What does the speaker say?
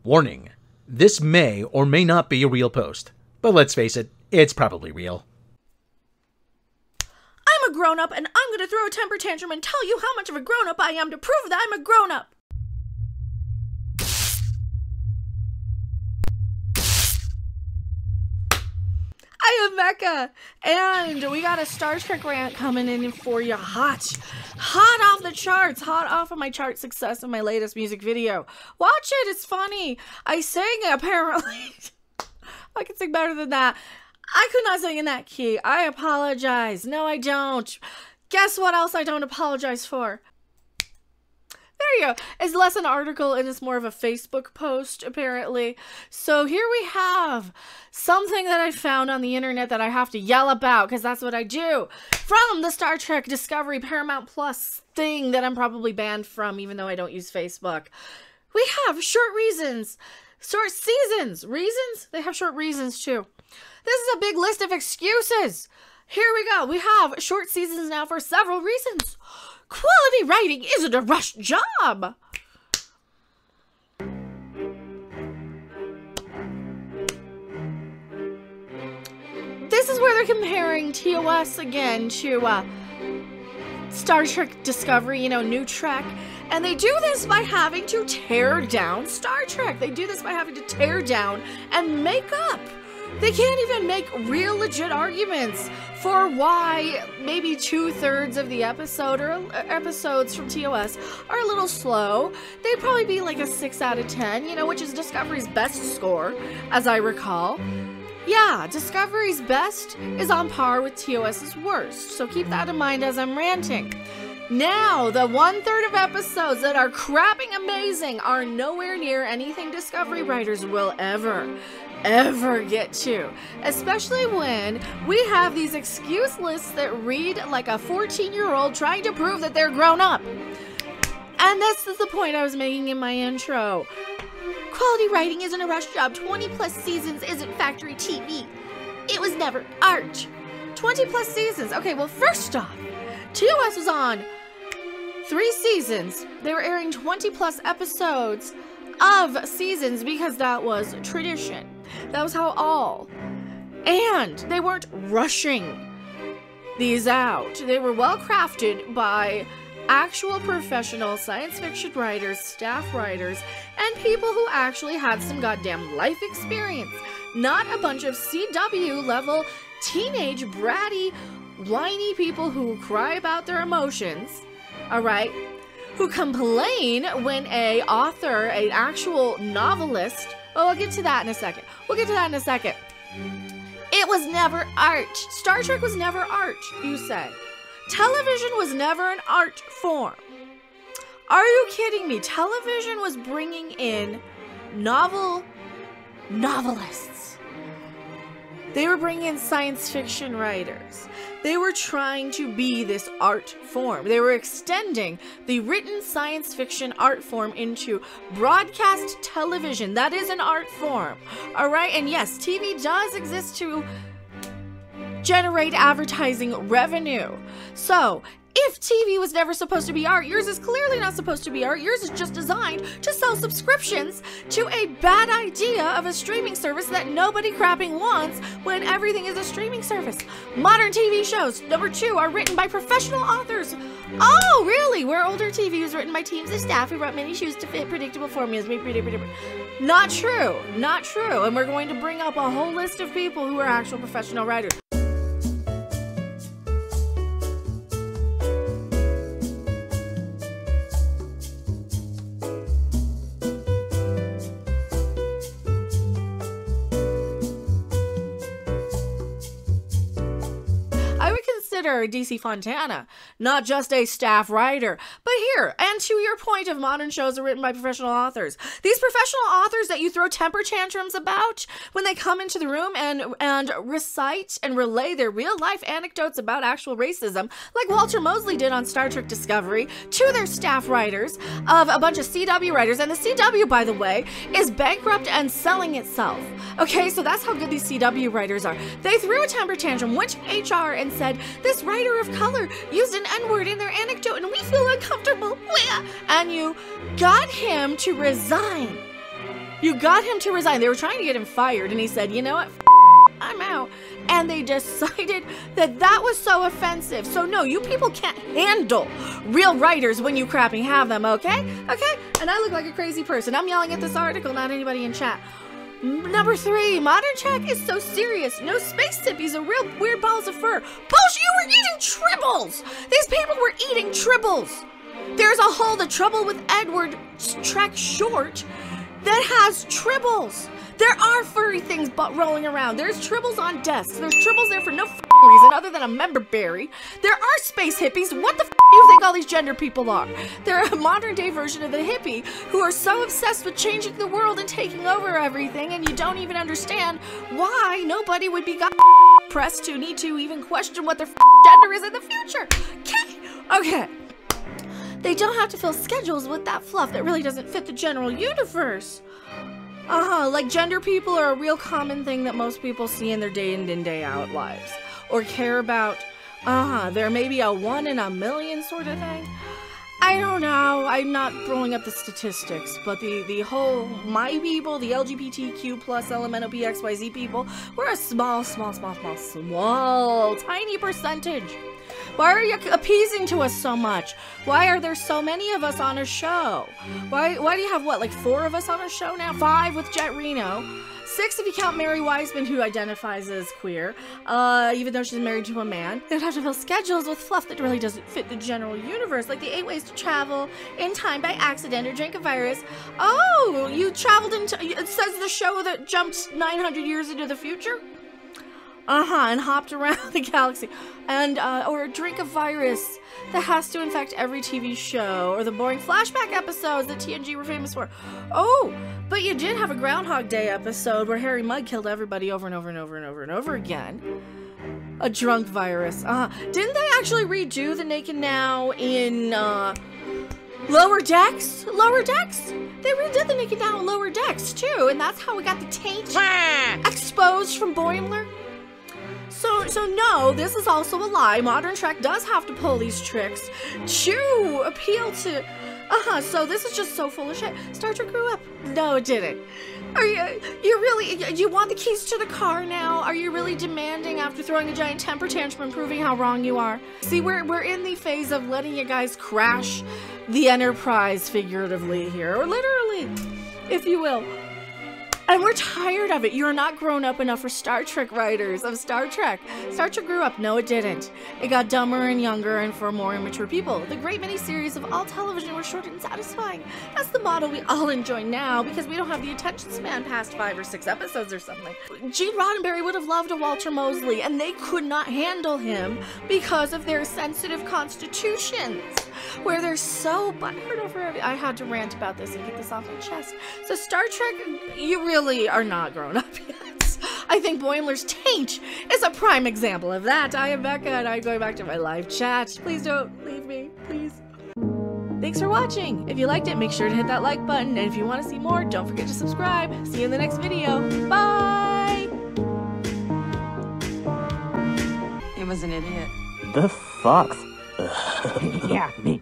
Warning, this may or may not be a real post, but let's face it, it's probably real. I'm a grown-up and I'm gonna throw a temper tantrum and tell you how much of a grown-up I am to prove that I'm a grown-up. I am Mecha, and we got a Star Trek rant coming in for you hot off the charts, hot off of my chart success of my latest music video. Watch it, it's funny. I sing, apparently. I can sing better than that. I could not sing in that key. I apologize. No, I don't. Guess what else I don't apologize for? There you go. It's less an article and it's more of a Facebook post, apparently. So here we have something that I found on the internet that I have to yell about, because that's what I do. From the Star Trek Discovery Paramount Plus thing that I'm probably banned from, even though I don't use Facebook. We have short reasons. Short seasons. Reasons? They have short reasons, too. This is a big list of excuses. Here we go. We have short seasons now for several reasons. Quality writing isn't a rushed job. This is where they're comparing TOS again to Star Trek Discovery, you know, new Trek. And they do this by having to tear down Star Trek. They do this by having to tear down and make up. They can't even make real legit arguments for why maybe 2/3 of the episode or episodes from TOS are a little slow. They'd probably be like a 6 out of 10, you know, which is Discovery's best score, as I recall. Yeah, Discovery's best is on par with TOS's worst, so keep that in mind as I'm ranting. Now, the 1/3 of episodes that are crapping amazing are nowhere near anything Discovery writers will ever get to, especially when we have these excuse lists that read like a 14-year-old trying to prove that they're grown up. And this is the point I was making in my intro. Quality writing isn't a rush job. 20+ seasons isn't factory TV. It was never art. 20+ seasons. Okay, well, first off, TOS was on 3 seasons. They were airing 20+ episodes of seasons because that was tradition. That was how all. And they weren't rushing these out. They were well crafted by actual professional science fiction writers, staff writers, and people who actually had some goddamn life experience. Not a bunch of CW level teenage bratty whiny people who cry about their emotions, alright? Who complain when a author, an actual novelist, oh, I'll get to that in a second. We'll get to that in a second. It was never art. Star Trek was never art, you say. Television was never an art form. Are you kidding me? Television was bringing in novelists. They were bringing in science fiction writers. They were trying to be this art form. They were extending the written science fiction art form into broadcast television. That is an art form. All right? And yes, TV does exist to generate advertising revenue. So, if TV was never supposed to be art, yours is clearly not supposed to be art. Yours is just designed to sell subscriptions to a bad idea of a streaming service that nobody crapping wants when everything is a streaming service. Modern TV shows, number 2, are written by professional authors. Oh, really? Where older TV was written by teams of staff who brought many shoes to fit predictable formulas. Not true. Not true. And we're going to bring up a whole list of people who are actual professional writers. DC Fontana, not just a staff writer. But here, and to your point of modern shows are written by professional authors, these professional authors that you throw temper tantrums about when they come into the room and recite and relay their real life anecdotes about actual racism, like Walter Mosley did on Star Trek Discovery, to their staff writers of a bunch of CW writers. And the CW, by the way, is bankrupt and selling itself. Okay, so that's how good these CW writers are. They threw a temper tantrum, went to HR and said, this writer of color used an N-word in their anecdote and we feel uncomfortable. And you got him to resign. You got him to resign. They were trying to get him fired, and he said, you know what, I'm out. And they decided that that was so offensive. So no, you people can't handle real writers when you crapping have them, okay? Okay? And I look like a crazy person. I'm yelling at this article, not anybody in chat. Number 3, modern tech is so serious. No space hippies are real weird balls of fur. Bullshit, you were eating tribbles! These people were eating tribbles! There's a whole The Trouble with Edward track short that has tribbles. There are furry things rolling around. There's tribbles on desks. There's tribbles there for no reason other than a member berry. There are space hippies. What the do you think all these gender people are? They're a modern day version of the hippie who are so obsessed with changing the world and taking over everything, and you don't even understand why nobody would be pressed to need to even question what their gender is in the future. Okay. They don't have to fill schedules with that fluff that really doesn't fit the general universe. Like gender people are a real common thing that most people see in their day in and day out lives. Or care about, there may be a 1 in a million sort of thing. I don't know, I'm not throwing up the statistics, but the whole my people, the LGBTQ plus LMNOPXYZ people, we're a small, tiny percentage. Why are you appeasing to us so much? Why are there so many of us on a show? Why do you have, what, like 4 of us on a show now? 5 with Jet Reno. 6 if you count Mary Wiseman, who identifies as queer, even though she's married to a man. They don't have to fill schedules with fluff that really doesn't fit the general universe, like the 8 ways to travel in time by accident or drink a virus. Oh, you traveled into, it says the show that jumped 900 years into the future? And hopped around the galaxy. And, or drink a virus that has to infect every TV show, or the boring flashback episodes that TNG were famous for. Oh, but you did have a Groundhog Day episode where Harry Mudd killed everybody over and over and over and over and over again. A drunk virus. Didn't they actually redo the Naked Now in, Lower Decks? Lower Decks? They redid the Naked Now in Lower Decks, too, and that's how we got the taint exposed from Boimler. So no, this is also a lie. Modern Trek does have to pull these tricks to appeal to... so this is just so full of shit. Star Trek grew up. No, it didn't. Are you really... You want the keys to the car now? Are you really demanding after throwing a giant temper tantrum and proving how wrong you are? See, we're in the phase of letting you guys crash the Enterprise figuratively here, or literally, if you will. And we're tired of it. You're not grown up enough for Star Trek writers of Star Trek. Star Trek grew up. No, it didn't. It got dumber and younger and for more immature people. The great miniseries of all television were short and satisfying. That's the model we all enjoy now because we don't have the attention span past 5 or 6 episodes or something. Gene Roddenberry would have loved a Walter Mosley, and they could not handle him because of their sensitive constitutions, where they're so butthurt over everything. I had to rant about this and get this off my chest. So Star Trek, you really are not grown up yet. I think Boimler's taint is a prime example of that. I am Mecha, and I'm going back to my live chat. Please don't leave me, please. Thanks for watching. If you liked it, make sure to hit that like button, and if you want to see more, don't forget to subscribe. See you in the next video. Bye! He was an idiot. The fox. Yeah, me.